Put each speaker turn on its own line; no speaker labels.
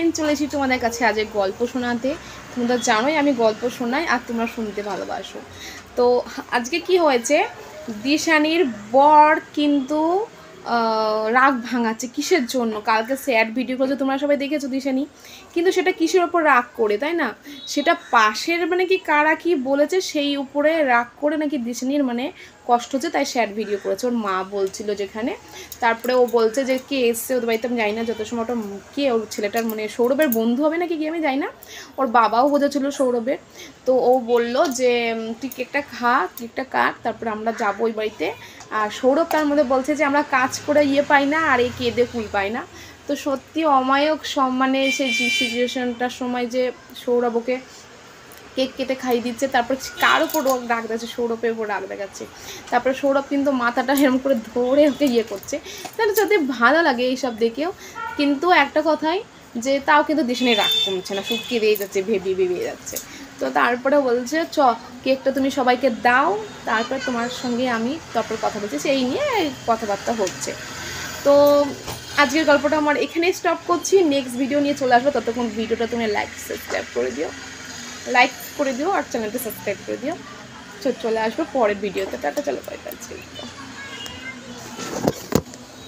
Friend, চলে এসেছি তোমাদের কাছে আজ এক গল্প শোনাতে। তোমরা জানোই আমি গল্প শোনাই আর তোমরা শুনতে ভালোবাসো। তো আজকে কি হয়েছে, দিশানির বর কিন্তু রাগ ভাঙাচ্ছে কিসের জন্য। কালকে স্যাড ভিডিও করেছে, তোমরা সবাই দেখেছো দিশানি, কিন্তু সেটা কিসের ওপর রাগ করে, তাই না? সেটা পাশের মানে কি কারা কি বলেছে সেই উপরে রাগ করে নাকি দিশানির মানে কষ্ট হচ্ছে, তাই স্যাড ভিডিও করেছে। ওর মা বলছিল যেখানে, তারপরে ও বলছে যে কে এসছে ওদের বাড়িতে আমি জানি না, যত সময় ওটা কে ওর ছেলেটার মানে সৌরভের বন্ধু হবে নাকি কি আমি জানি না, ওর বাবাও বোঝাচ্ছিল সৌরভের। তো ও বলল যে তুই কেকটা খা, কেকটা কাট, তারপরে আমরা যাবো ওই বাড়িতে। আর সৌরভ তার মধ্যে বলছে যে আমরা কাজ করে পাই না আর এই কেঁদে ফুল পাই না। তো সত্যি অমায়ক সম্মানে সেই সিচুয়েশনটার সময় যে সৌরভ ওকে কেক কেটে খাইয়ে দিচ্ছে, তারপর কার ওপর রাগ দেখাচ্ছে, সৌরভের ওপর রাগ দেখাচ্ছে। তারপরে সৌরভ কিন্তু মাথাটা এরকম করে ধরে ওকে করছে। তাহলে যদি ভালো লাগে এইসব দেখেও, কিন্তু একটা কথাই যে তাও কিন্তু দিশানি রাগ কমছে না, শুধু কেঁদেই যাচ্ছে, ভেবিয়ে যাচ্ছে। তো তারপরে বলছে কেকটা তুমি সবাইকে দাও, তারপর তোমার সঙ্গে আমি তারপর কথা বলছি, সেই নিয়ে কথাবার্তা হচ্ছে। তো আজকের গল্পটা আমার এখানেই স্টপ করছি, নেক্সট ভিডিও নিয়ে চলে আসবো। ততক্ষণ ভিডিওটা তুমি লাইক করে দিও আর চ্যানেলটা সাবস্ক্রাইব করে দিও। চলে আসবো পরের ভিডিওতে। টাটা, চলো বাই বাই।